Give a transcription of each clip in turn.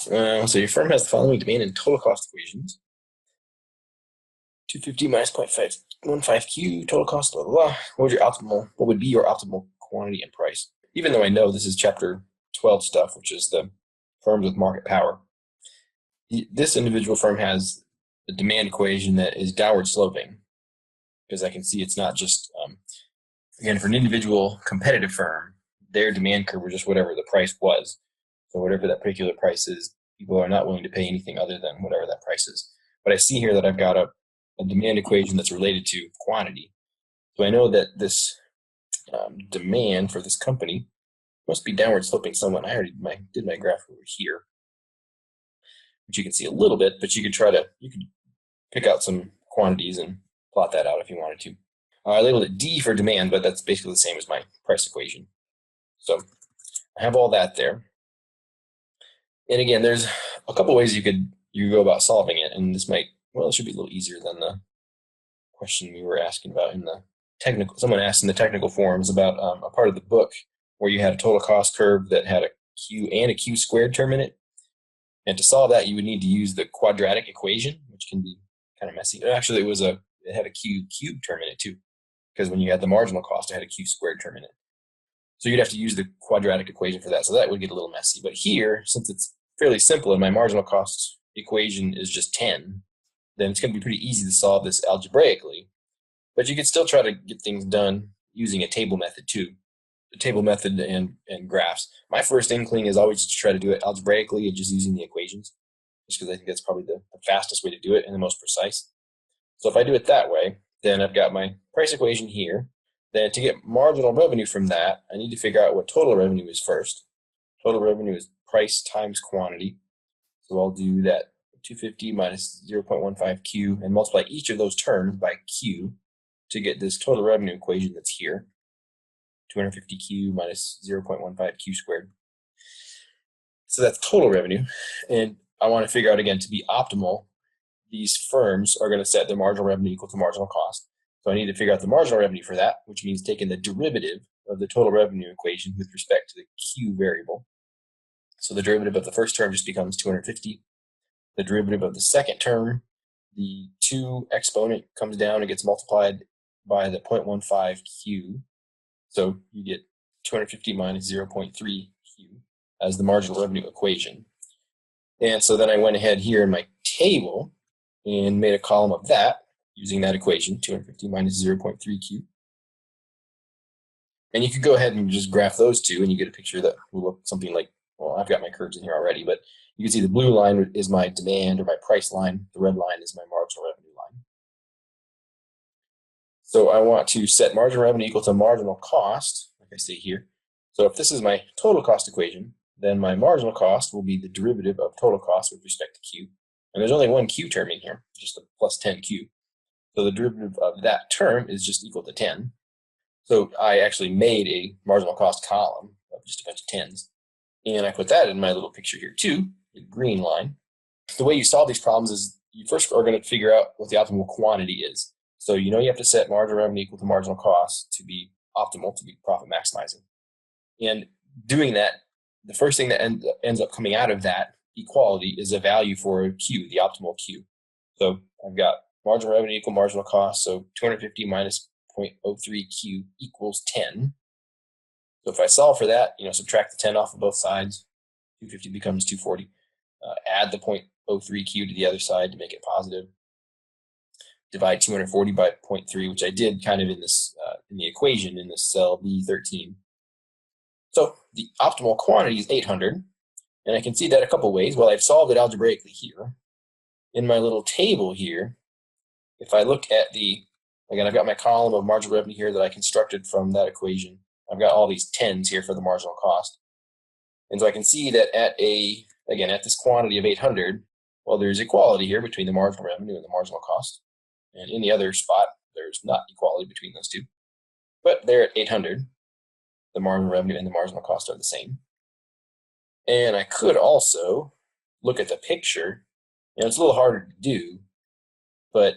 So your firm has the following demand and total cost equations. 250 minus 0.515Q, total cost, blah, blah, blah. What would be your optimal quantity and price? Even though I know this is chapter 12 stuff, which is the firms with market power, this individual firm has a demand equation that is downward sloping, because I can see it's not just, again, for an individual competitive firm, their demand curve was just whatever the price was. So whatever that particular price is, people are not willing to pay anything other than whatever that price is. But I see here that I've got a demand equation that's related to quantity. So I know that this demand for this company must be downward sloping somewhat. I already did my graph over here, which you can see a little bit, but you could pick out some quantities and plot that out if you wanted to. I labeled it D for demand, but that's basically the same as my price equation. So I have all that there. And again, there's a couple ways you could go about solving it, and this might, well, it should be a little easier than the question we were asking about in the technical. Someone asked in the technical forums about a part of the book where you had a total cost curve that had a Q and a Q squared term in it. And to solve that, you would need to use the quadratic equation, which can be kind of messy. Actually, it had a Q cubed term in it too, because when you had the marginal cost, it had a Q squared term in it. So you'd have to use the quadratic equation for that. So that would get a little messy. But here, since it's fairly simple and my marginal cost equation is just 10, then it's going to be pretty easy to solve this algebraically. But you could still try to get things done using a table method too. The table method and graphs. My first inkling is always to try to do it algebraically and just using the equations, just because I think that's probably the fastest way to do it and the most precise. So if I do it that way, then I've got my price equation here. Then to get marginal revenue from that, I need to figure out what total revenue is first. Total revenue is price times quantity. So I'll do that 250 minus 0.15Q and multiply each of those terms by Q to get this total revenue equation that's here. 250Q minus 0.15Q squared. So that's total revenue. And I want to figure out, again, to be optimal, these firms are going to set their marginal revenue equal to marginal cost. So I need to figure out the marginal revenue for that, which means taking the derivative of the total revenue equation with respect to the Q variable. So the derivative of the first term just becomes 250. The derivative of the second term, the 2 exponent comes down and gets multiplied by the 0.15Q. So you get 250 minus 0.3Q as the marginal revenue equation. And so then I went ahead here in my table and made a column of that using that equation, 250 minus 0.3Q. And you could go ahead and just graph those two, and you get a picture that will look something like, well, I've got my curves in here already, but you can see the blue line is my demand or my price line. The red line is my marginal revenue line. So I want to set marginal revenue equal to marginal cost, like I say here. So if this is my total cost equation, then my marginal cost will be the derivative of total cost with respect to Q. And there's only one Q term in here, just a plus 10Q. So the derivative of that term is just equal to 10. So I actually made a marginal cost column of just a bunch of 10s. And I put that in my little picture here too, the green line. The way you solve these problems is you first are going to figure out what the optimal quantity is. So you have to set marginal revenue equal to marginal cost to be optimal, to be profit maximizing. And doing that, the first thing that ends up coming out of that equality is a value for Q, the optimal Q. So I've got marginal revenue equal marginal cost, so 250 minus 0.03Q equals 10. So if I solve for that, subtract the 10 off of both sides, 250 becomes 240. Add the 0.03Q to the other side to make it positive. Divide 240 by 0.3, which I did kind of in this in the equation in this cell B13. So the optimal quantity is 800, and I can see that a couple ways. Well, I've solved it algebraically here. In my little table here, if I look at again, I've got my column of marginal revenue here that I constructed from that equation. I've got all these 10s here for the marginal cost. And so I can see that at this quantity of 800, well, there's equality here between the marginal revenue and the marginal cost. And in the other spot, there's not equality between those two. But there at 800, the marginal revenue and the marginal cost are the same. And I could also look at the picture. It's a little harder to do, but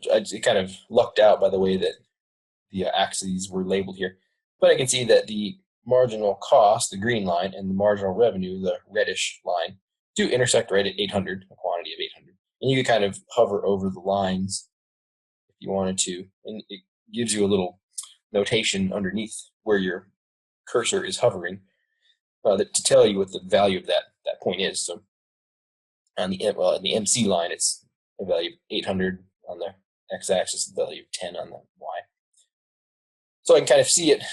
it kind of lucked out by the way that the axes were labeled here. But I can see that the marginal cost, the green line, and the marginal revenue, the reddish line, do intersect right at 800, a quantity of 800. And you could kind of hover over the lines if you wanted to, and it gives you a little notation underneath where your cursor is hovering to tell you what the value of that point is. So on the MC line, it's a value of 800 on the x-axis, the value of 10 on the y. So I can kind of see it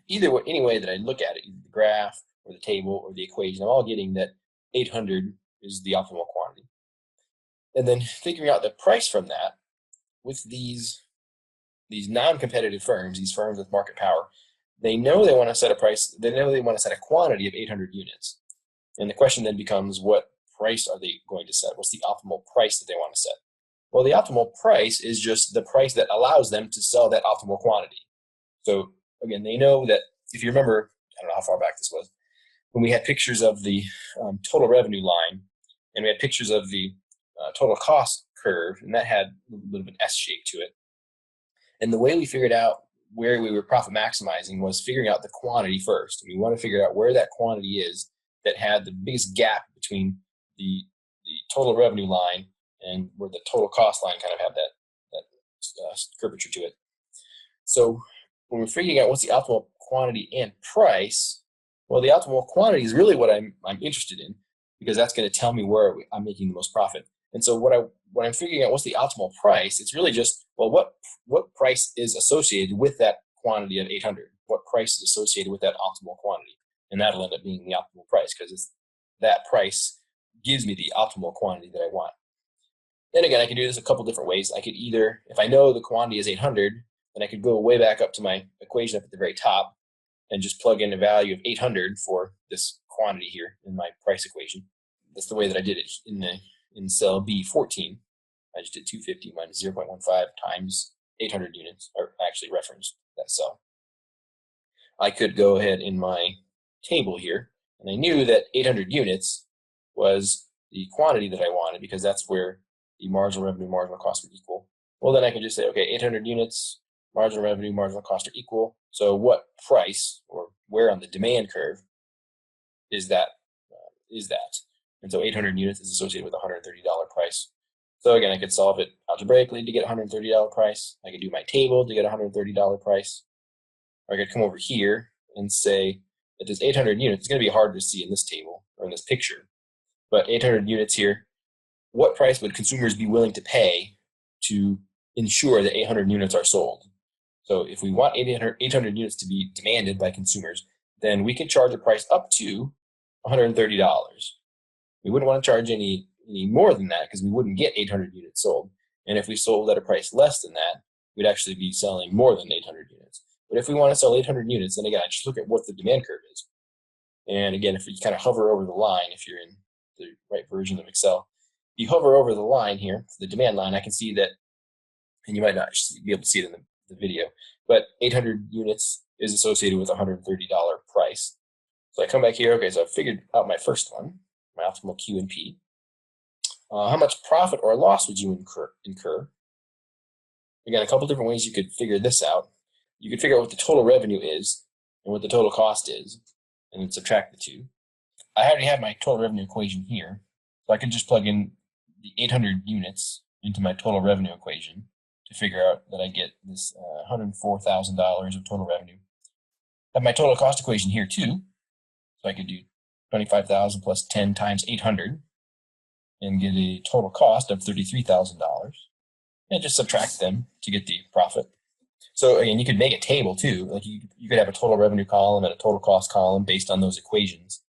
either way, any way that I look at it, either the graph or the table or the equation. I'm all getting that 800 is the optimal quantity. And then figuring out the price from that with these non-competitive firms, these firms with market power, they know they want to set a price, they know they want to set a quantity of 800 units. And the question then becomes, what price are they going to set? What's the optimal price that they want to set? Well, the optimal price is just the price that allows them to sell that optimal quantity. So again, they know that, if you remember, I don't know how far back this was, when we had pictures of the total revenue line, and we had pictures of the total cost curve, and that had a little bit of an S shape to it. And the way we figured out where we were profit maximizing was figuring out the quantity first. And we want to figure out where that quantity is that had the biggest gap between the total revenue line and where the total cost line kind of had that curvature to it. So when we're figuring out what's the optimal quantity and price, well, the optimal quantity is really what I'm interested in, because that's going to tell me where I'm making the most profit. And so when I'm figuring out what's the optimal price, it's really just, well, what price is associated with that quantity of 800? What price is associated with that optimal quantity? And that'll end up being the optimal price, because that price gives me the optimal quantity that I want. Then again, I can do this a couple different ways. I could either, if I know the quantity is 800, then I could go way back up to my equation up at the very top and just plug in a value of 800 for this quantity here in my price equation. That's the way that I did it in cell B14. I just did 250 minus 0.15 times 800 units, or actually referenced that cell. I could go ahead in my table here, and I knew that 800 units was the quantity that I wanted, because that's where the marginal revenue, marginal cost were equal. Well, then I can just say, okay, 800 units, marginal revenue, marginal cost are equal. So what price, or where on the demand curve, is that? And so 800 units is associated with a $130 price. So again, I could solve it algebraically to get a $130 price. I could do my table to get a $130 price. Or I could come over here and say that there's 800 units. It's going to be hard to see in this table or in this picture, but 800 units here. What price would consumers be willing to pay to ensure that 800 units are sold? So if we want 800 units to be demanded by consumers, then we can charge a price up to $130. We wouldn't want to charge any more than that, because we wouldn't get 800 units sold. And if we sold at a price less than that, we'd actually be selling more than 800 units. But if we want to sell 800 units, then again, I just look at what the demand curve is. And again, if you kind of hover over the line, if you're in the right version of Excel, if you hover over the line here, the demand line, I can see that, and you might not be able to see it in the video, but 800 units is associated with a $130 price. So I come back here, okay, so I figured out my first one, my optimal Q and P. How much profit or loss would you incur? Again, a couple different ways you could figure this out. You could figure out what the total revenue is and what the total cost is, and then subtract the two. I already have my total revenue equation here, so I can just plug in the 800 units into my total revenue equation to figure out that I get this $104,000 of total revenue. I have my total cost equation here too, so I could do 25,000 plus 10 times 800 and get a total cost of $33,000, and just subtract them to get the profit. So again, you could make a table too. Like you could have a total revenue column and a total cost column based on those equations,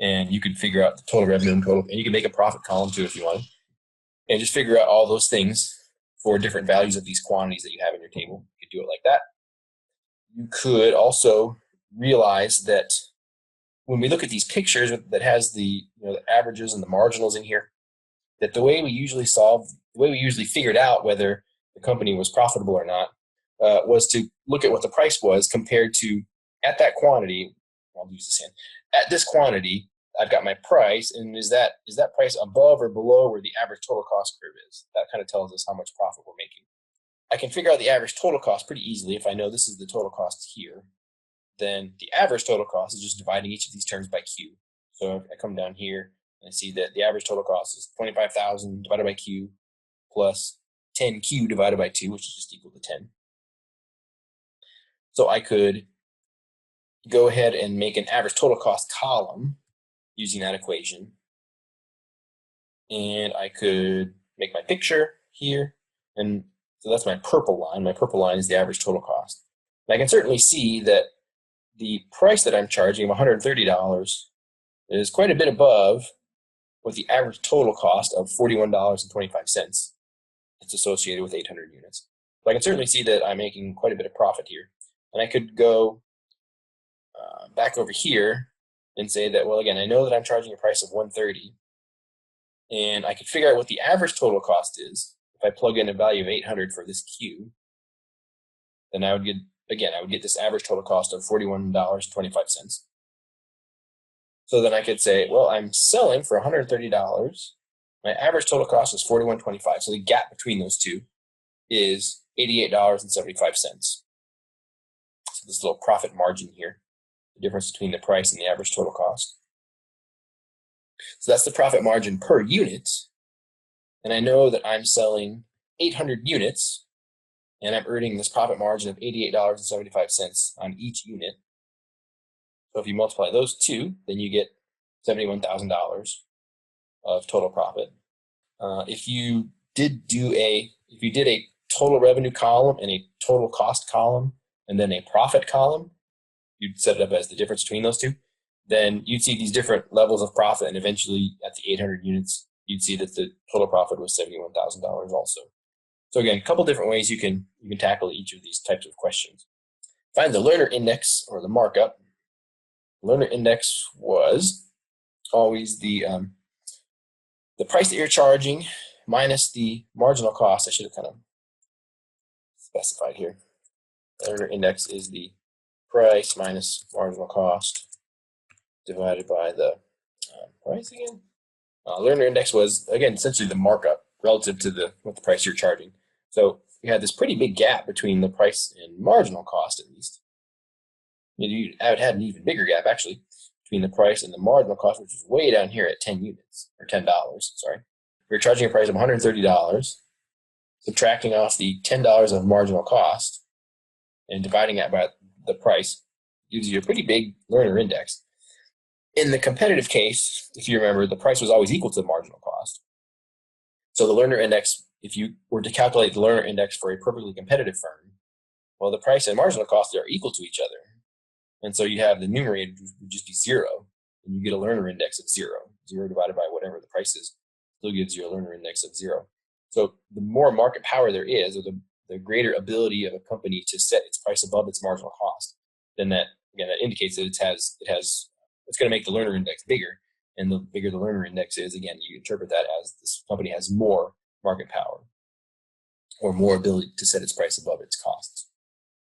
and you could figure out the total revenue and you can make a profit column too if you want, and just figure out all those things for different values of these quantities that you have in your table. You could do it like that. You could also realize that when we look at these pictures that has the averages and the marginals in here, that the way we usually figured out whether the company was profitable or not was to look at what the price was compared to, at that quantity, I'll use this hand, at this quantity, I've got my price, and is that price above or below where the average total cost curve is? That kind of tells us how much profit we're making. I can figure out the average total cost pretty easily. If I know this is the total cost here, then the average total cost is just dividing each of these terms by Q. So I come down here, I see that the average total cost is 25,000 divided by Q plus 10Q divided by 2, which is just equal to 10. So I could go ahead and make an average total cost column using that equation. And I could make my picture here. And so that's my purple line. My purple line is the average total cost. And I can certainly see that the price that I'm charging of $130 is quite a bit above what the average total cost of $41.25 that's associated with 800 units. So I can certainly see that I'm making quite a bit of profit here. And I could go back over here and say that, well, again, I know that I'm charging a price of $130, and I could figure out what the average total cost is. If I plug in a value of 800 for this Q, then I would get, again, I would get this average total cost of $41.25. So then I could say, well, I'm selling for $130. My average total cost is $41.25. So the gap between those two is $88.75. So this little profit margin here, the difference between the price and the average total cost. So that's the profit margin per unit. And I know that I'm selling 800 units, and I'm earning this profit margin of $88.75 on each unit. So if you multiply those two, then you get $71,000 of total profit. If you did a total revenue column and a total cost column, and then a profit column, you'd set it up as the difference between those two, then you'd see these different levels of profit, and eventually at the 800 units, you'd see that the total profit was $71,000 also. So again, a couple different ways you can tackle each of these types of questions. Find the learner index or the markup. Learner index was always the price that you're charging minus the marginal cost. I should have kind of specified here. Learner index is the price minus marginal cost divided by the price again. Learner index was, again, essentially the markup relative to what the price you're charging. So you had this pretty big gap between the price and marginal cost, at least. I would have an even bigger gap, actually, between the price and the marginal cost, which is way down here at 10 units, or $10, sorry. We're charging a price of $130, subtracting off the $10 of marginal cost, and dividing that by the price gives you a pretty big learner index. In the competitive case, if you remember, the price was always equal to the marginal cost. So the learner index, if you were to calculate the learner index for a perfectly competitive firm, well, the price and marginal cost are equal to each other. And so you have the numerator would just be 0, and you get a learner index of 0. 0 divided by whatever the price is still gives you a learner index of 0. So the more market power there is, or the greater ability of a company to set its price above its marginal cost, then that indicates that it's going to make the learner index bigger. And the bigger the learner index is, again, you interpret that as this company has more market power or more ability to set its price above its costs.